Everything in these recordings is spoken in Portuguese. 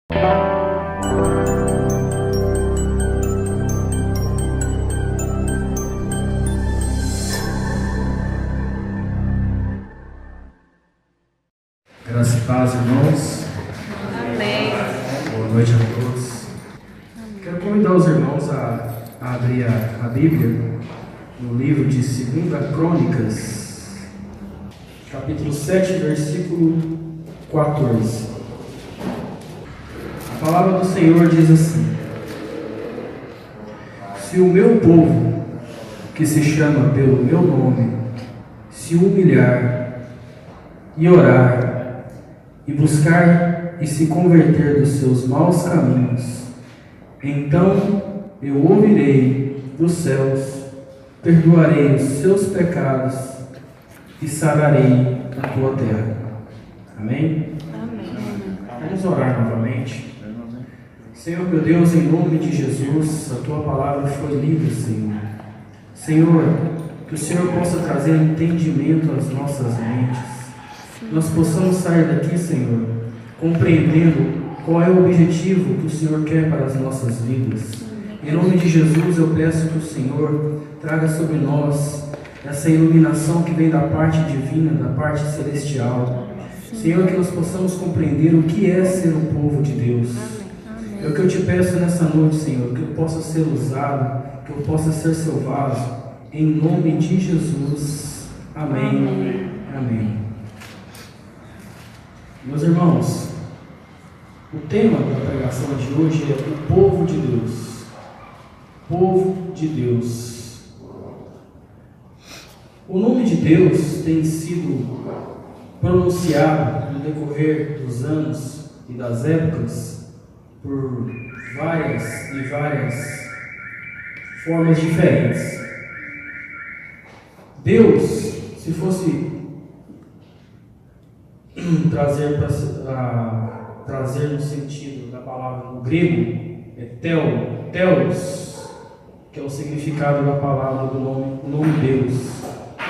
Graças e paz, irmãos. Amém. Boa noite a todos. Quero convidar os irmãos a abrir a Bíblia no livro de 2 Crônicas, capítulo 7, versículo 14. A palavra do Senhor diz assim: se o meu povo, que se chama pelo meu nome, se humilhar e orar, e buscar e se converter dos seus maus caminhos, então eu ouvirei dos céus, perdoarei os seus pecados e sararei a tua terra. Amém? Amém. Vamos orar novamente. Senhor meu Deus, em nome de Jesus, a tua palavra foi lida, Senhor. Senhor, que o Senhor possa trazer entendimento às nossas mentes. Nós possamos sair daqui, Senhor, compreendendo qual é o objetivo que o Senhor quer para as nossas vidas. Em nome de Jesus, eu peço que o Senhor traga sobre nós essa iluminação que vem da parte divina, da parte celestial. Senhor, que nós possamos compreender o que é ser um povo de Deus. É o que eu te peço nessa noite, Senhor, que eu possa ser usado, que eu possa ser seu vaso, em nome de Jesus. Amém. Amém. Meus irmãos, o tema da pregação de hoje é o povo de Deus. Povo de Deus. O nome de Deus tem sido pronunciado no decorrer dos anos e das épocas por várias e várias formas diferentes. Deus, se fosse trazer no sentido da palavra no grego, é telos, que é o significado da palavra do nome Deus.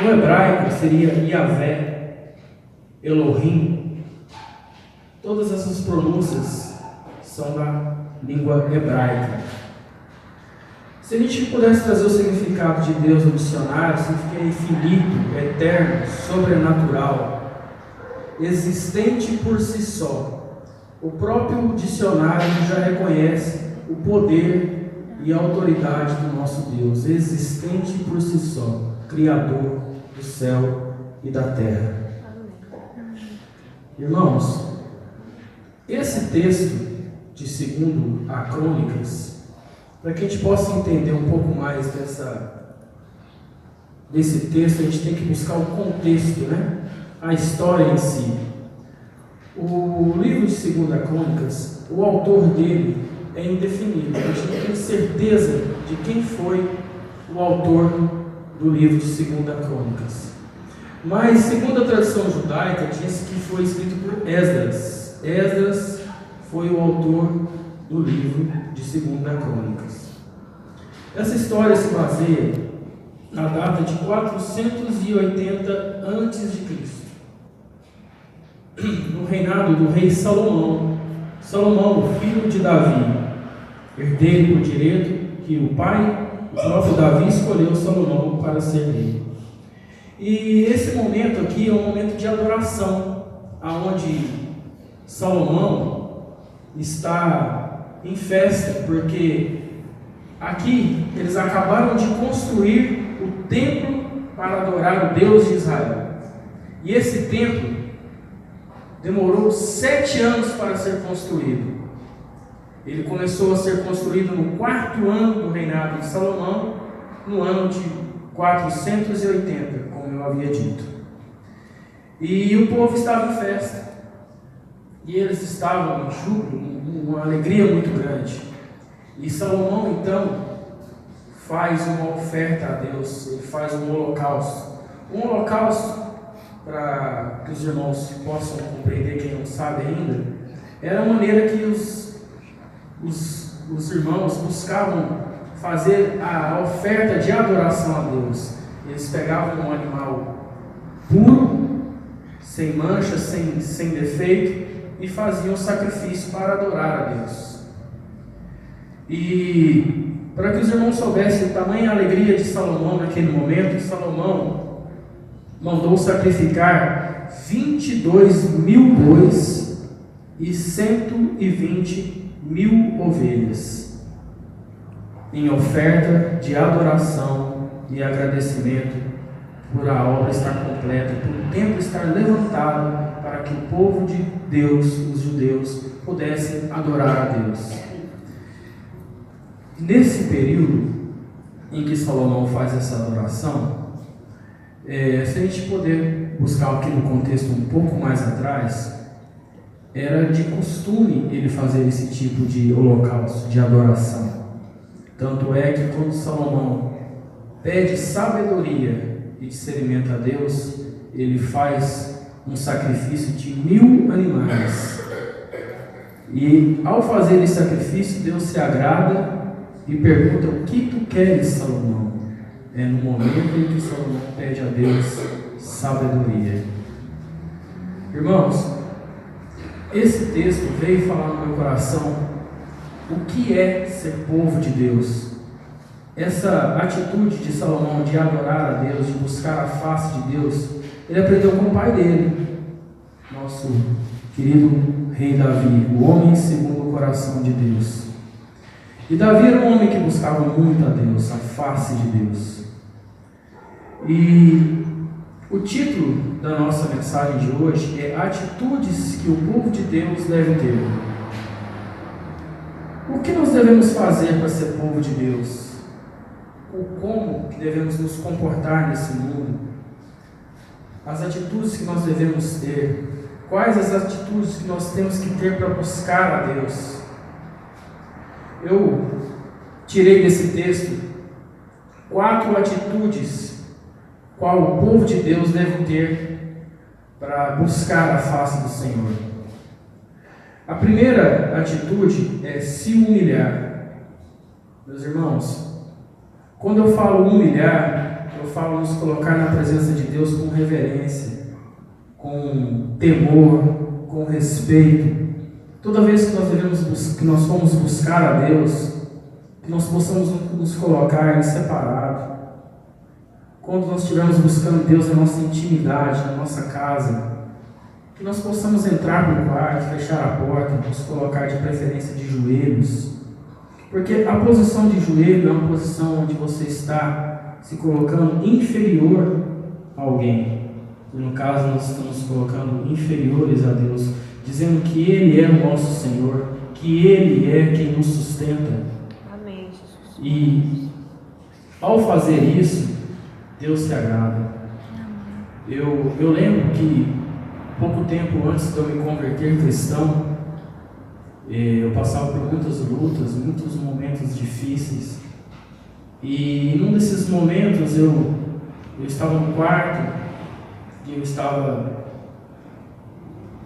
No hebraico seria Yahvé, Elohim. Todas essas pronúncias são da língua hebraica. Se a gente pudesse trazer o significado de Deus no dicionário, significa infinito, eterno, sobrenatural, existente por si só. O próprio dicionário já reconhece o poder e a autoridade do nosso Deus, existente por si só, Criador do céu e da terra. Irmãos, esse texto de 2 Crônicas, para que a gente possa entender um pouco mais desse texto, a gente tem que buscar o contexto, né? A história em si. O livro de 2 Crônicas, o autor dele é indefinido. A gente não tem certeza de quem foi o autor do livro de 2 Crônicas. Mas, segundo a tradição judaica, diz que foi escrito por Esdras. Esdras foi o autor do livro de 2 Crônicas. Essa história se baseia na data de 480 a.C., no reinado do rei Salomão. Salomão, filho de Davi, herdeiro por direito que o pai, o próprio Davi, escolheu Salomão para ser rei. E esse momento aqui é um momento de adoração, aonde Salomão está em festa, porque aqui eles acabaram de construir o templo para adorar o Deus de Israel. E esse templo demorou 7 anos para ser construído. Ele começou a ser construído no 4º ano do reinado de Salomão, no ano de 480, como eu havia dito. E o povo estava em festa. E eles estavam em júbilo, uma alegria muito grande. E Salomão, então, faz uma oferta a Deus, ele faz um holocausto. Um holocausto, para que os irmãos possam compreender, quem não sabe ainda, era a maneira que os irmãos buscavam fazer a oferta de adoração a Deus. Eles pegavam um animal puro, sem mancha, sem defeito, e faziam o sacrifício para adorar a Deus. E para que os irmãos soubessem tamanha alegria de Salomão naquele momento, Salomão mandou sacrificar 22.000 bois e 120.000 ovelhas, em oferta de adoração e agradecimento por a obra estar completa, por o templo estar levantado, para que o povo de Deus, os judeus, pudessem adorar a Deus. Nesse período em que Salomão faz essa adoração, se a gente poder buscar aqui no contexto um pouco mais atrás, era de costume ele fazer esse tipo de holocausto, de adoração. Tanto é que quando Salomão pede sabedoria e discernimento a Deus, ele faz um sacrifício de 1.000 animais. E ao fazer esse sacrifício, Deus se agrada e pergunta: o que tu queres, Salomão? É no momento em que Salomão pede a Deus sabedoria. Irmãos, esse texto veio falar no meu coração o que é ser povo de Deus. Essa atitude de Salomão de adorar a Deus, de buscar a face de Deus, ele aprendeu com o pai dele, nosso querido rei Davi, o homem segundo o coração de Deus. E Davi era um homem que buscava muito a Deus, a face de Deus. E o título da nossa mensagem de hoje é Atitudes que o povo de Deus deve ter. O que nós devemos fazer para ser povo de Deus? Ou como que devemos nos comportar nesse mundo? As atitudes que nós devemos ter. Quais as atitudes que nós temos que ter para buscar a Deus? Eu tirei desse texto 4 atitudes qual o povo de Deus deve ter para buscar a face do Senhor. A primeira atitude é se humilhar. Meus irmãos, quando eu falo humilhar, eu falo nos colocar na presença de Deus com reverência, com temor, com respeito. Toda vez que nós formos buscar a Deus, que nós possamos nos colocar em separado. Quando nós estivermos buscando Deus na nossa intimidade, na nossa casa, que nós possamos entrar no quarto, fechar a porta, nos colocar de preferência de joelhos. Porque a posição de joelho é uma posição onde você está se colocando inferior a alguém. E no caso, nós estamos colocando inferiores a Deus, dizendo que Ele é o nosso Senhor, que Ele é quem nos sustenta. Amém, Jesus. E ao fazer isso, Deus se agrada. Eu lembro que pouco tempo antes de eu me converter cristão, eu passava por muitas lutas, muitos momentos difíceis. E num desses momentos eu estava no quarto e eu estava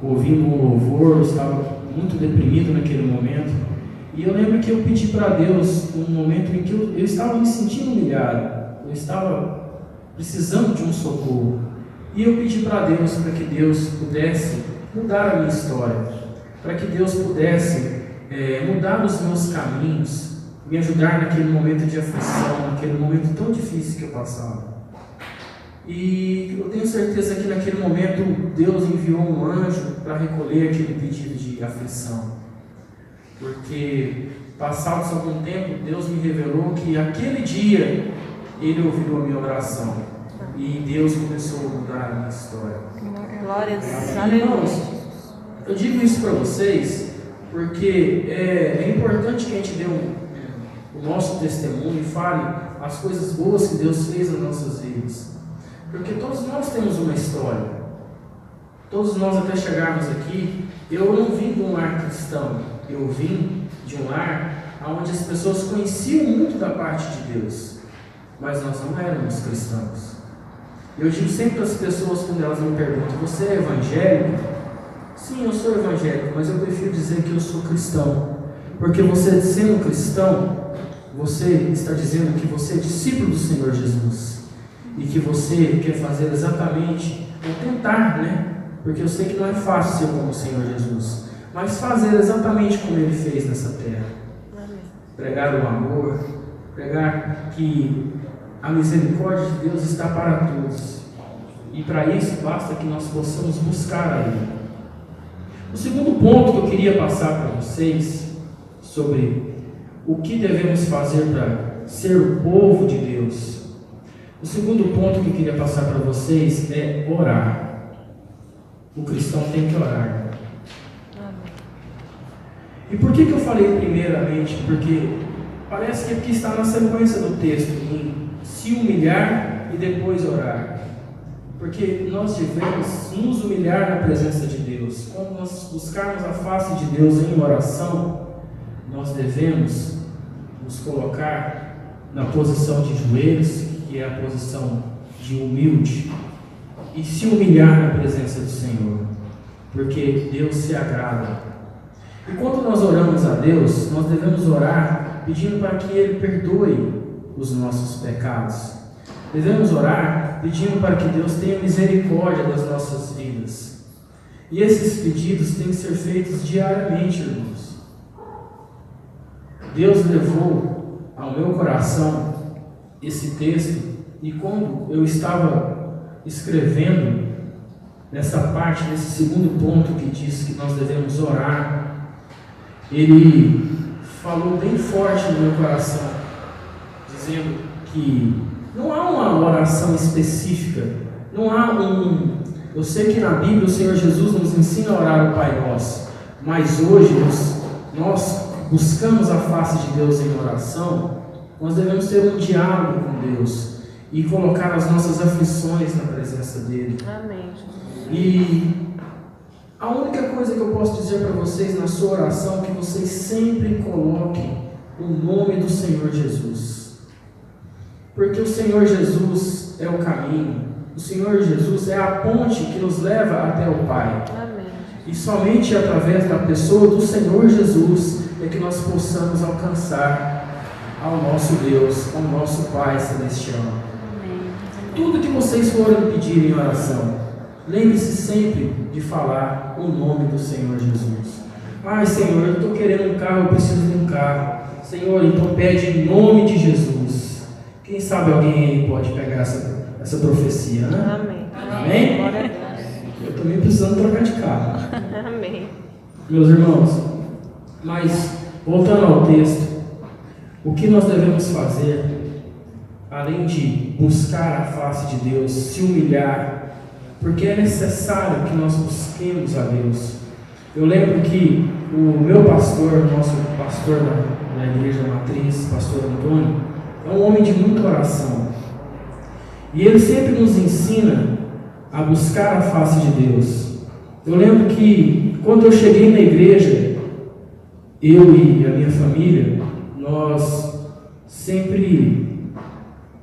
ouvindo um louvor, eu estava muito deprimido naquele momento. E eu lembro que eu pedi para Deus um momento em que eu estava me sentindo humilhado, eu estava precisando de um socorro. E eu pedi para Deus para que Deus pudesse mudar a minha história, para que Deus pudesse mudar os meus caminhos, me ajudar naquele momento de aflição, naquele momento tão difícil que eu passava. E eu tenho certeza que naquele momento Deus enviou um anjo para recolher aquele pedido de aflição. Porque passados algum tempo, Deus me revelou que aquele dia Ele ouviu a minha oração. E Deus começou a mudar a minha história. Glória a Deus. Irmãos, eu digo isso para vocês porque é importante que a gente dê o nosso testemunho e fale as coisas boas que Deus fez nas nossas vidas. Porque todos nós temos uma história. Todos nós, até chegarmos aqui, eu não vim de um lar cristão. Eu vim de um lar onde as pessoas conheciam muito da parte de Deus, mas nós não éramos cristãos. Eu digo sempre às pessoas, quando elas me perguntam: você é evangélico? Sim, eu sou evangélico, mas eu prefiro dizer que eu sou cristão. Porque você, sendo cristão, você está dizendo que você é discípulo do Senhor Jesus. E que você quer fazer exatamente, ou tentar, porque eu sei que não é fácil ser como o Senhor Jesus, mas fazer exatamente como Ele fez nessa terra. Amém. Pregar o amor, pregar que a misericórdia de Deus está para todos, e para isso basta que nós possamos buscar a Ele. O segundo ponto que eu queria passar para vocês sobre o que devemos fazer para ser o povo de Deus. O segundo ponto que eu queria passar para vocês é orar. O cristão tem que orar. Amém. E por que eu falei primeiramente? Porque parece que aqui está na sequência do texto, em se humilhar e depois orar. Porque nós devemos nos humilhar na presença de Deus. Quando nós buscarmos a face de Deus em oração, nós devemos nos colocar na posição de joelhos, que é a posição de humilde, e se humilhar na presença do Senhor, porque Deus se agrada. E quando nós oramos a Deus, nós devemos orar pedindo para que Ele perdoe os nossos pecados. Devemos orar pedindo para que Deus tenha misericórdia das nossas vidas. E esses pedidos têm que ser feitos diariamente, irmãos. Deus levou ao meu coração esse texto, e quando eu estava escrevendo nessa parte, nesse segundo ponto que diz que nós devemos orar, ele falou bem forte no meu coração, dizendo que não há uma oração específica, não há eu sei que na Bíblia o Senhor Jesus nos ensina a orar o Pai Nosso, mas hoje nós buscamos a face de Deus em oração. Nós devemos ter um diálogo com Deus e colocar as nossas aflições na presença dEle. Amém. E a única coisa que eu posso dizer para vocês na sua oração é que vocês sempre coloquem o nome do Senhor Jesus. Porque o Senhor Jesus é o caminho, o Senhor Jesus é a ponte que nos leva até o Pai. Amém. E somente através da pessoa do Senhor Jesus é que nós possamos alcançar ao nosso Deus, ao nosso Pai Celestial. Amém. Tudo que vocês forem pedir em oração, lembre-se sempre de falar o nome do Senhor Jesus. Ai, Senhor, eu estou querendo um carro, eu preciso de um carro. Senhor, então pede em nome de Jesus. Quem sabe alguém aí pode pegar essa profecia, né? Amém. Amém? Glória a Deus. Eu também precisando trocar de carro. Amém. Meus irmãos, mas voltando ao texto, o que nós devemos fazer, além de buscar a face de Deus, se humilhar, porque é necessário que nós busquemos a Deus. Eu lembro que o meu pastor, nosso pastor da igreja matriz, pastor Antônio, é um homem de muita oração. E ele sempre nos ensina a buscar a face de Deus. Eu lembro que quando eu cheguei na igreja, eu e a minha família, nós sempre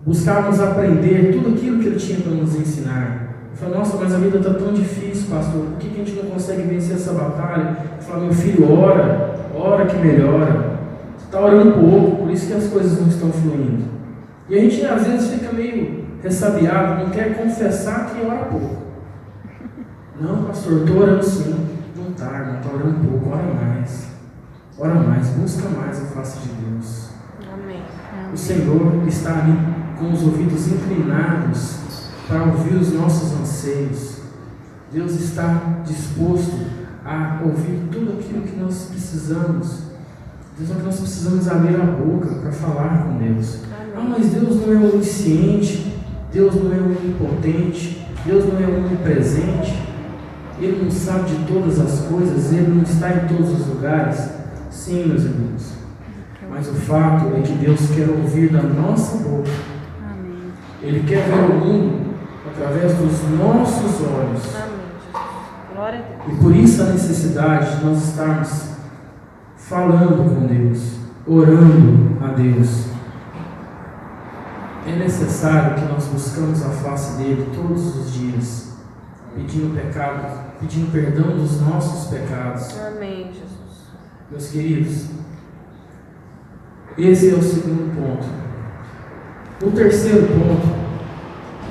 buscávamos aprender tudo aquilo que ele tinha para nos ensinar. Eu falei, nossa, mas a vida está tão difícil, pastor, por que a gente não consegue vencer essa batalha? Eu falei, meu filho, ora que melhora. Você está orando pouco, por isso que as coisas não estão fluindo. E a gente às vezes fica meio ressabiado, não quer confessar que ora pouco. Não, pastor, estou orando sim. Não está orando pouco, ora mais. Ora mais, busca mais a face de Deus. Amém. O Senhor está ali com os ouvidos inclinados para ouvir os nossos anseios. Deus está disposto a ouvir tudo aquilo que nós precisamos. Deus, que nós precisamos abrir a boca para falar com Deus. Ah, mas Deus não é onisciente, Deus não é onipotente, Deus não é onipresente, Ele não sabe de todas as coisas, Ele não está em todos os lugares. Sim, meus irmãos, mas o fato é que Deus quer ouvir da nossa boca. Amém. Ele quer ver o mundo através dos nossos olhos. Amém, Jesus. Glória a Deus. E por isso a necessidade de nós estarmos falando com Deus, orando a Deus. É necessário que nós buscamos a face dele todos os dias, pedindo perdão dos nossos pecados. Amém, Jesus. Meus queridos, esse é o segundo ponto. O terceiro ponto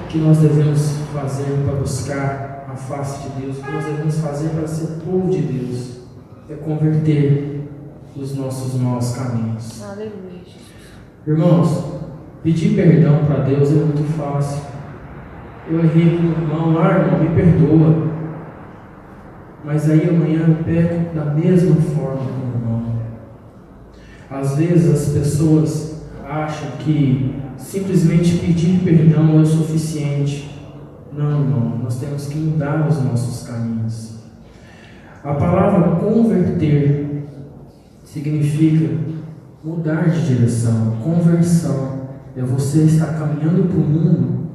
que nós devemos fazer para buscar a face de Deus, o que nós devemos fazer para ser povo de Deus, é converter os nossos maus caminhos. Aleluia, Jesus. Irmãos, pedir perdão para Deus é muito fácil. Eu errei com o irmão, irmão, me perdoa. Mas aí amanhã eu peco da mesma forma com o irmão. Às vezes as pessoas acham que simplesmente pedir perdão é o suficiente. Não, irmão, nós temos que mudar os nossos caminhos. A palavra converter significa mudar de direção. Conversão é você estar caminhando para o mundo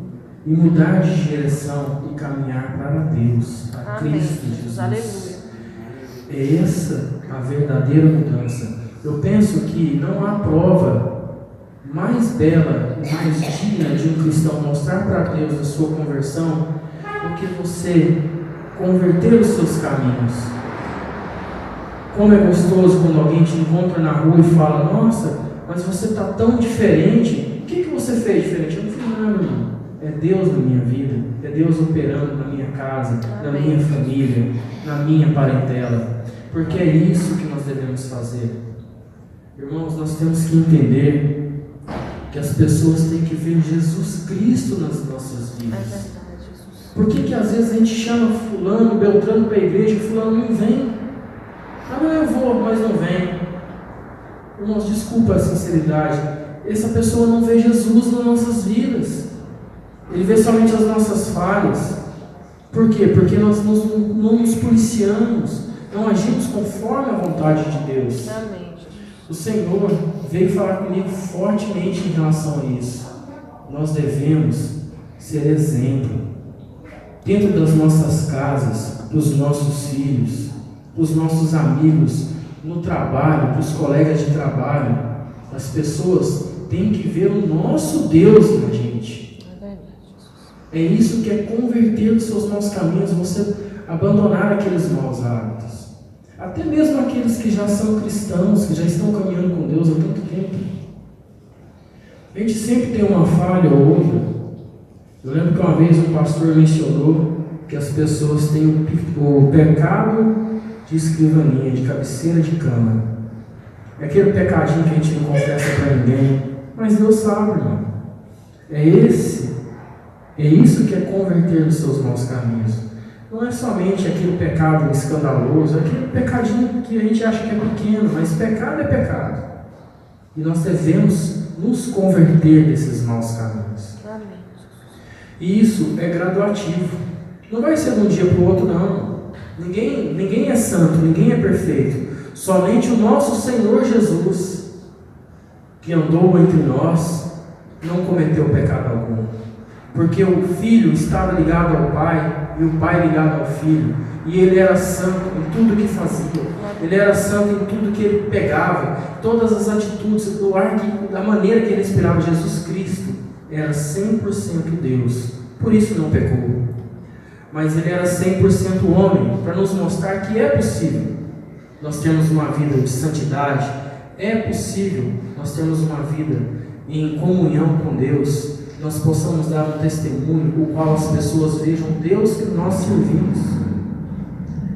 e mudar de direção e caminhar para Deus, a Amém, Cristo Jesus. Aleluia. É essa a verdadeira mudança. Eu penso que não há prova mais bela e mais digna de um cristão mostrar para Deus a sua conversão do que você converter os seus caminhos. Como é gostoso quando alguém te encontra na rua e fala: nossa, mas você está tão diferente. O que você fez diferente? Eu não fiz nada, irmão. É Deus na minha vida, é Deus operando na minha casa, na minha família, na minha parentela. Porque é isso que nós devemos fazer. Irmãos, nós temos que entender que as pessoas têm que ver Jesus Cristo nas nossas vidas. É verdade, Jesus. Por que às vezes a gente chama fulano, beltrano para a igreja e fulano não vem? Ah, não, eu vou, mas não vem. Irmãos, desculpa a sinceridade. Essa pessoa não vê Jesus nas nossas vidas. Ele vê somente as nossas falhas. Por quê? Porque nós não nos policiamos, não agimos conforme a vontade de Deus. Amém. O Senhor veio falar comigo fortemente em relação a isso. Nós devemos ser exemplo dentro das nossas casas, dos nossos filhos, dos nossos amigos, no trabalho, dos colegas de trabalho. As pessoas têm que ver o nosso Deus na gente. É isso que é converter os seus maus caminhos, você abandonar aqueles maus hábitos. Até mesmo aqueles que já são cristãos, que já estão caminhando com Deus há tanto tempo. A gente sempre tem uma falha ou outra. Eu lembro que uma vez um pastor mencionou que as pessoas têm o pecado de escrivaninha, de cabeceira de cama. É aquele pecadinho que a gente não confessa para ninguém. Mas Deus sabe, irmão. É isso que é converter os seus maus caminhos. Não é somente aquele pecado escandaloso, aquele pecadinho que a gente acha que é pequeno, mas pecado é pecado. E nós devemos nos converter desses maus caminhos. Amém. E isso é graduativo. Não vai ser de um dia para o outro, não. Ninguém é santo, ninguém é perfeito. Somente o nosso Senhor Jesus, que andou entre nós, não cometeu pecado algum. Porque o Filho estava ligado ao Pai e o Pai ligado ao Filho, e ele era santo em tudo que fazia, ele era santo em tudo que ele pegava, todas as atitudes, da maneira que ele inspirava. Jesus Cristo era 100% Deus, por isso não pecou, mas ele era 100% homem, para nos mostrar que é possível nós termos uma vida de santidade, é possível nós termos uma vida em comunhão com Deus, nós possamos dar um testemunho, o qual as pessoas vejam Deus que nós servimos.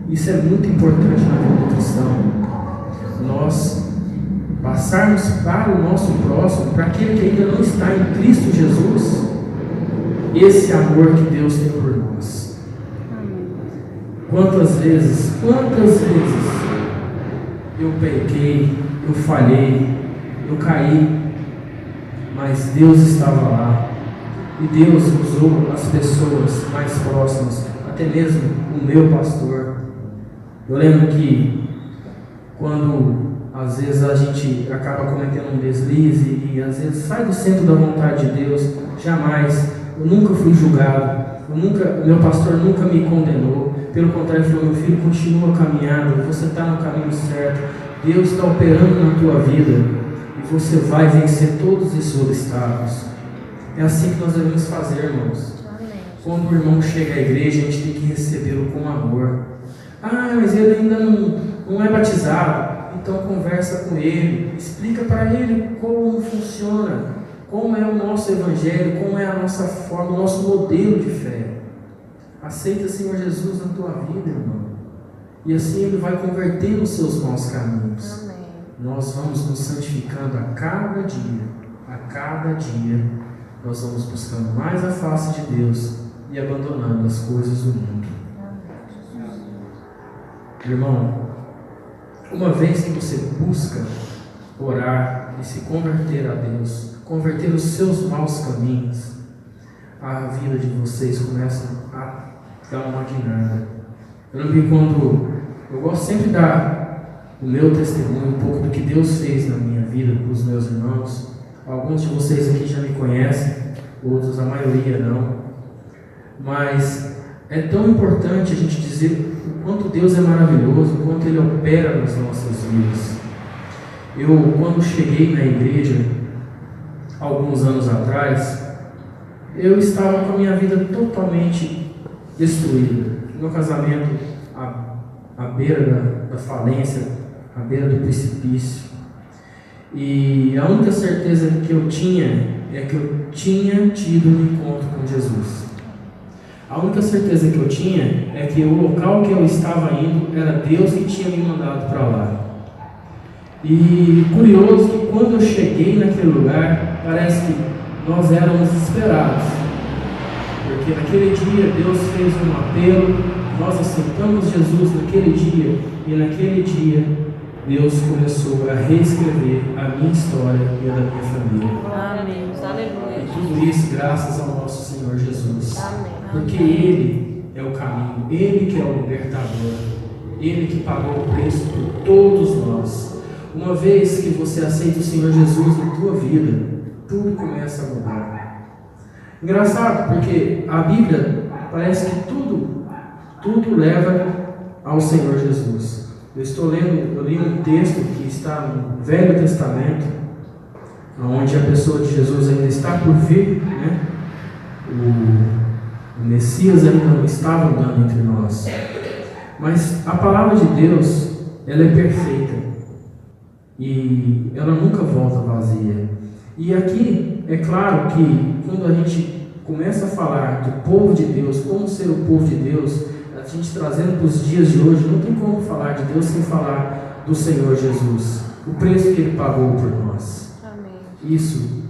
Isso é muito importante na vida do cristão. Nós passarmos para o nosso próximo, para aquele que ainda não está em Cristo Jesus, esse amor que Deus tem por nós. Quantas vezes eu pequei, eu falhei, eu caí, mas Deus estava lá. E Deus usou as pessoas mais próximas, até mesmo o meu pastor. Eu lembro que quando às vezes a gente acaba cometendo um deslize e às vezes sai do centro da vontade de Deus, jamais, eu nunca fui julgado, meu pastor nunca me condenou, pelo contrário, ele falou: meu filho, continua caminhando, você está no caminho certo, Deus está operando na tua vida e você vai vencer todos esses obstáculos. É assim que nós devemos fazer, irmãos. Quando o irmão chega à igreja, a gente tem que recebê-lo com amor. Ah, mas ele ainda não é batizado. Então conversa com ele, explica para ele como funciona, como é o nosso evangelho, como é a nossa forma, o nosso modelo de fé. Aceita, Senhor Jesus, na tua vida, irmão. E assim Ele vai convertendo os seus maus caminhos. Amém. Nós vamos nos santificando a cada dia. A cada dia nós vamos buscando mais a face de Deus e abandonando as coisas do mundo. Irmão, uma vez que você busca orar e se converter a Deus, converter os seus maus caminhos, a vida de vocês começa a dar uma guinada. Eu lembro quando eu gosto sempre de dar o meu testemunho, um pouco do que Deus fez na minha vida para os meus irmãos. Alguns de vocês aqui já me conhecem, outros, a maioria não. Mas é tão importante a gente dizer o quanto Deus é maravilhoso, o quanto Ele opera nas nossas vidas. Eu, quando cheguei na igreja, alguns anos atrás, eu estava com a minha vida totalmente destruída. Meu casamento à beira da falência, à beira do precipício. E a única certeza que eu tinha é que eu tinha tido um encontro com Jesus. A única certeza que eu tinha é que o local que eu estava indo era Deus que tinha me mandado para lá. E curioso que quando eu cheguei naquele lugar, parece que nós éramos esperados. Porque naquele dia Deus fez um apelo, nós aceitamos Jesus naquele dia, e naquele dia Deus começou a reescrever a minha história e a da minha família. Amém. Aleluia. E tudo isso graças ao nosso Senhor Jesus. Amém. Porque Ele é o caminho, Ele que é o libertador, Ele que pagou o preço por todos nós. Uma vez que você aceita o Senhor Jesus na tua vida, tudo começa a mudar. Engraçado, porque a Bíblia parece que tudo leva ao Senhor Jesus. Eu li um texto que está no Velho Testamento, onde a pessoa de Jesus ainda está por vir, né? O Messias ainda não estava andando entre nós. Mas a palavra de Deus, ela é perfeita. E ela nunca volta vazia. E aqui, é claro que quando a gente começa a falar do povo de Deus, como ser o povo de Deus, a gente trazendo para os dias de hoje, não tem como falar de Deus sem falar do Senhor Jesus, o preço que Ele pagou por nós. Amém. Isso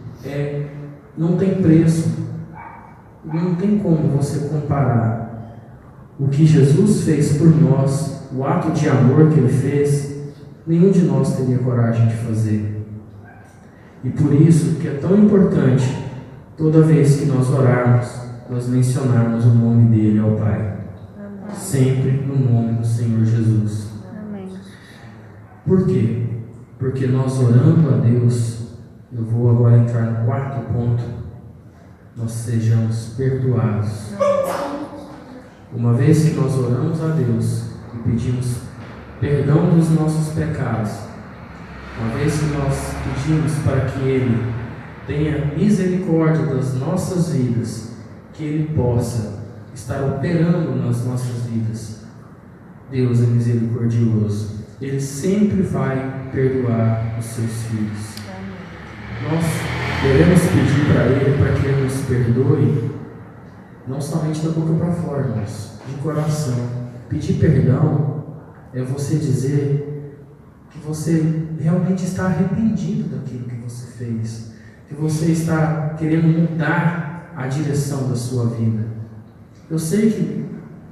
não tem preço, não tem como você comparar o que Jesus fez por nós, o ato de amor que Ele fez. Nenhum de nós teria coragem de fazer. E por isso que é tão importante, toda vez que nós orarmos, nós mencionarmos o nome dEle ao Pai. Amém. Sempre no nome do Senhor Jesus. Amém. Por quê? Porque nós orando a Deus, eu vou agora entrar no quarto ponto, nós sejamos perdoados. Uma vez que nós oramos a Deus e pedimos perdão dos nossos pecados, uma vez que nós pedimos para que Ele tenha misericórdia das nossas vidas, que Ele possa estar operando nas nossas vidas, Deus é misericordioso, Ele sempre vai perdoar os seus filhos. Nós devemos pedir para Ele para que Ele nos perdoe, não somente da boca para fora, mas de coração. Pedir perdão é você dizer que você realmente está arrependido daquilo que você fez, que você está querendo mudar a direção da sua vida. Eu sei que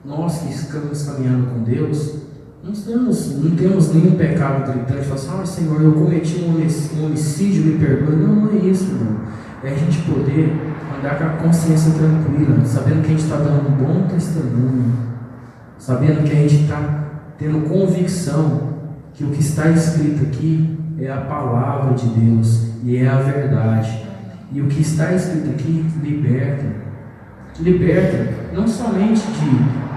nós que estamos caminhando com Deus, não temos nenhum pecado gritante, falar assim, Senhor, eu cometi um homicídio, me perdoe. Não é isso, irmão. É a gente poder andar com a consciência tranquila, sabendo que a gente está dando um bom testemunho, sabendo que a gente está tendo convicção que o que está escrito aqui é a palavra de Deus e é a verdade. E o que está escrito aqui liberta. Liberta não somente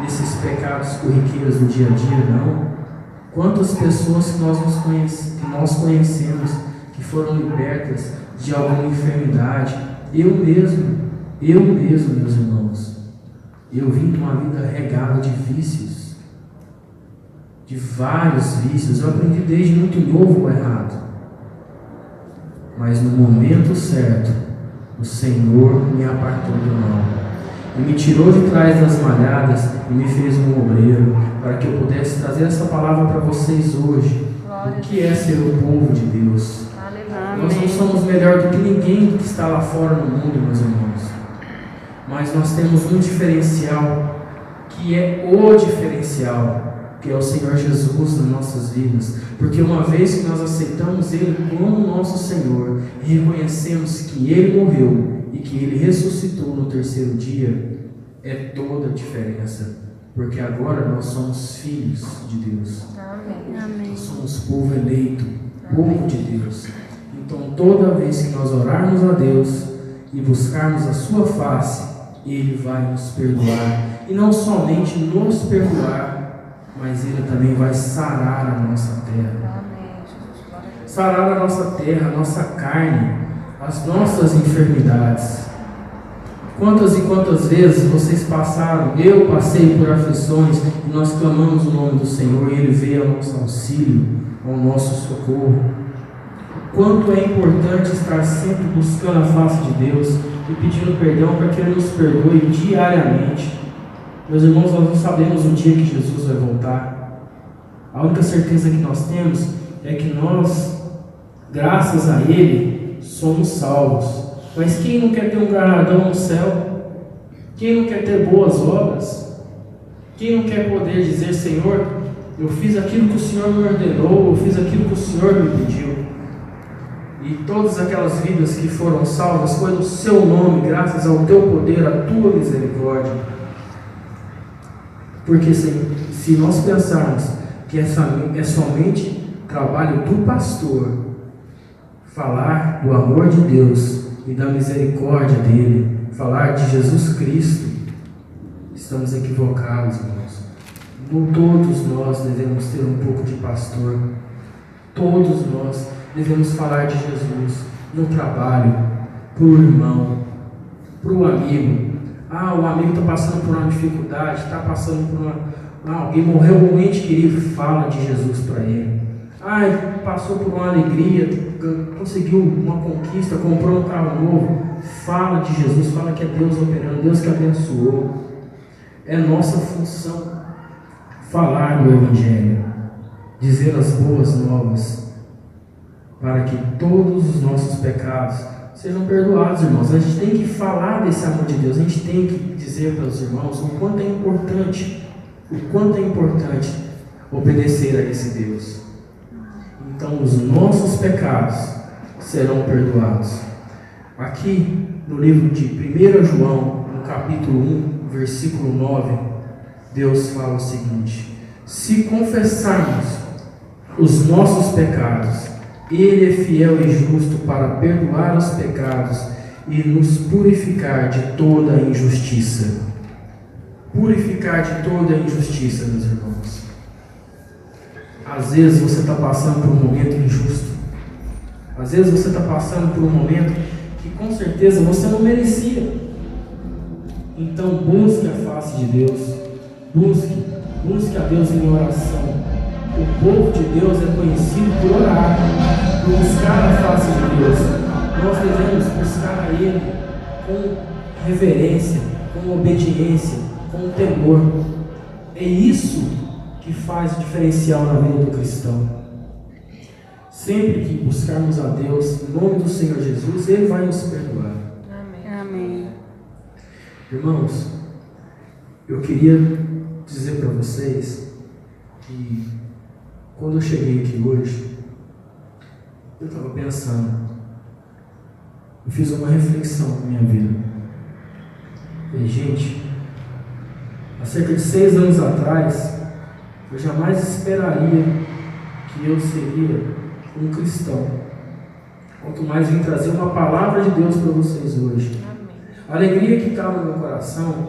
desses pecados corriqueiros do dia a dia, não. Quantas pessoas que nós conhecemos que foram libertas de alguma enfermidade. Eu mesmo, meus irmãos, eu vim de uma vida regada de vícios, de vários vícios. Eu aprendi desde muito novo o errado, mas no momento certo o Senhor me apartou do mal. e me tirou de trás das malhadas e me fez um obreiro, para que eu pudesse trazer essa palavra para vocês hoje. O que é ser o povo de Deus? Nós não somos melhor do que ninguém que está lá fora no mundo, meus irmãos. Mas nós temos um diferencial, que é o diferencial, que é o Senhor Jesus nas nossas vidas. Porque uma vez que nós aceitamos Ele como nosso Senhor e reconhecemos que Ele morreu e que Ele ressuscitou no terceiro dia, é toda a diferença. Porque agora nós somos filhos de Deus. Amém. Nós somos povo eleito, povo de Deus. Então toda vez que nós orarmos a Deus e buscarmos a sua face, Ele vai nos perdoar. E não somente nos perdoar, mas Ele também vai sarar a nossa terra. Sarar a nossa terra, a nossa carne, as nossas enfermidades. Quantas e quantas vezes vocês passaram, eu passei por aflições e nós clamamos o nome do Senhor e Ele veio ao nosso auxílio, ao nosso socorro. Quanto é importante estar sempre buscando a face de Deus e pedindo perdão para que Ele nos perdoe diariamente. Meus irmãos, nós não sabemos o dia que Jesus vai voltar. A única certeza que nós temos é que nós, graças a Ele, somos salvos. Mas quem não quer ter um galardão no céu? Quem não quer ter boas obras? Quem não quer poder dizer, Senhor, eu fiz aquilo que o Senhor me ordenou, eu fiz aquilo que o Senhor me pediu. E todas aquelas vidas que foram salvas foi no seu nome, graças ao teu poder, à tua misericórdia. Porque se nós pensarmos que é somente trabalho do pastor falar do amor de Deus e da misericórdia dele, falar de Jesus Cristo, estamos equivocados, irmãos. Todos nós devemos ter um pouco de pastor. Todos nós devemos falar de Jesus no trabalho, para o irmão, para o amigo. O amigo está passando por uma dificuldade, está passando por uma... alguém morreu, um ente querido, fala de Jesus para ele. Ele passou por uma alegria, conseguiu uma conquista, comprou um carro novo, fala de Jesus, fala que é Deus operando, Deus que abençoou. É nossa função falar do Evangelho, dizer as boas novas, para que todos os nossos pecados sejam perdoados, irmãos. A gente tem que falar desse amor de Deus, a gente tem que dizer para os irmãos o quanto é importante obedecer a esse Deus. Então os nossos pecados serão perdoados. Aqui no livro de 1 João, no capítulo 1, versículo 9, Deus fala o seguinte: se confessarmos os nossos pecados, Ele é fiel e justo para perdoar os pecados e nos purificar de toda a injustiça. Purificar de toda a injustiça, meus irmãos. Às vezes você está passando por um momento injusto. Às vezes você está passando por um momento que com certeza você não merecia. Então busque a face de Deus. Busque a Deus em oração. O povo de Deus é conhecido por orar, por buscar a face de Deus. Nós devemos buscar a Ele com reverência, com obediência, com temor. É isso que faz diferencial na vida do cristão. Sempre que buscarmos a Deus em nome do Senhor Jesus, Ele vai nos perdoar. Amém. Irmãos, eu queria dizer para vocês que quando eu cheguei aqui hoje, eu estava pensando, eu fiz uma reflexão na minha vida. E, gente, há cerca de 6 anos atrás, eu jamais esperaria que eu seria um cristão. Quanto mais vim trazer uma palavra de Deus para vocês hoje. A alegria que está no meu coração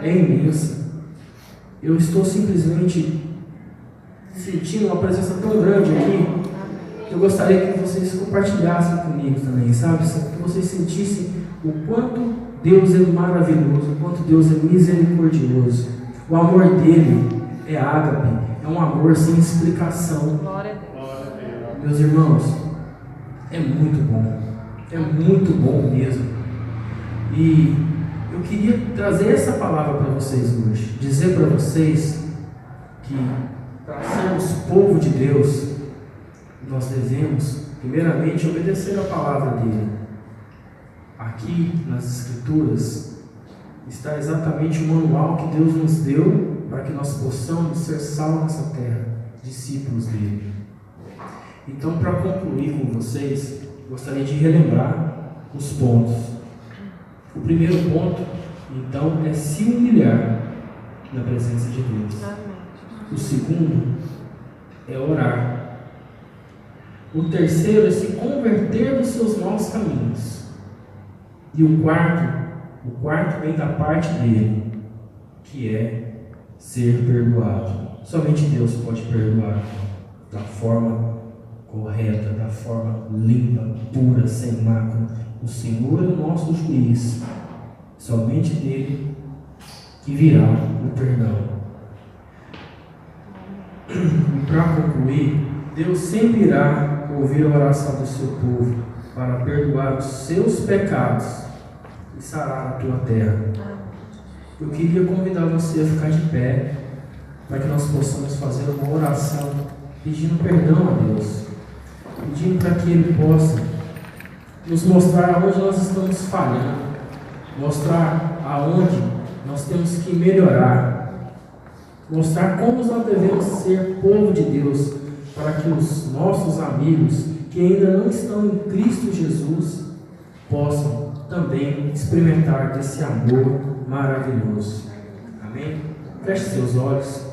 é imensa. Eu estou simplesmente sentindo uma presença tão grande aqui, que eu gostaria que vocês compartilhassem comigo também, sabe? Que vocês sentissem o quanto Deus é maravilhoso, o quanto Deus é misericordioso. O amor dele é ágape, é um amor sem explicação. Glória a Deus. Meus irmãos, é muito bom mesmo. E eu queria trazer essa palavra para vocês hoje, dizer para vocês que para sermos povo de Deus, nós devemos primeiramente obedecer a palavra dele. Aqui nas Escrituras está exatamente o manual que Deus nos deu para que nós possamos ser sal nessa terra, discípulos dele. Então, para concluir com vocês, gostaria de relembrar os pontos. O primeiro ponto, então, é se humilhar na presença de Deus. O segundo é orar. O terceiro é se converter dos seus maus caminhos. E o quarto vem da parte dele, que é ser perdoado. Somente Deus pode perdoar da forma correta, da forma limpa, pura, sem mácula. O Senhor é o nosso juiz. Somente dele que virá o perdão. E para concluir, Deus sempre irá ouvir a oração do seu povo para perdoar os seus pecados e sarar a tua terra. Eu queria convidar você a ficar de pé para que nós possamos fazer uma oração pedindo perdão a Deus, pedindo para que Ele possa nos mostrar aonde nós estamos falhando, mostrar aonde nós temos que melhorar, mostrar como nós devemos ser povo de Deus, para que os nossos amigos que ainda não estão em Cristo Jesus possam também experimentar desse amor maravilhoso. Amém? Feche seus olhos.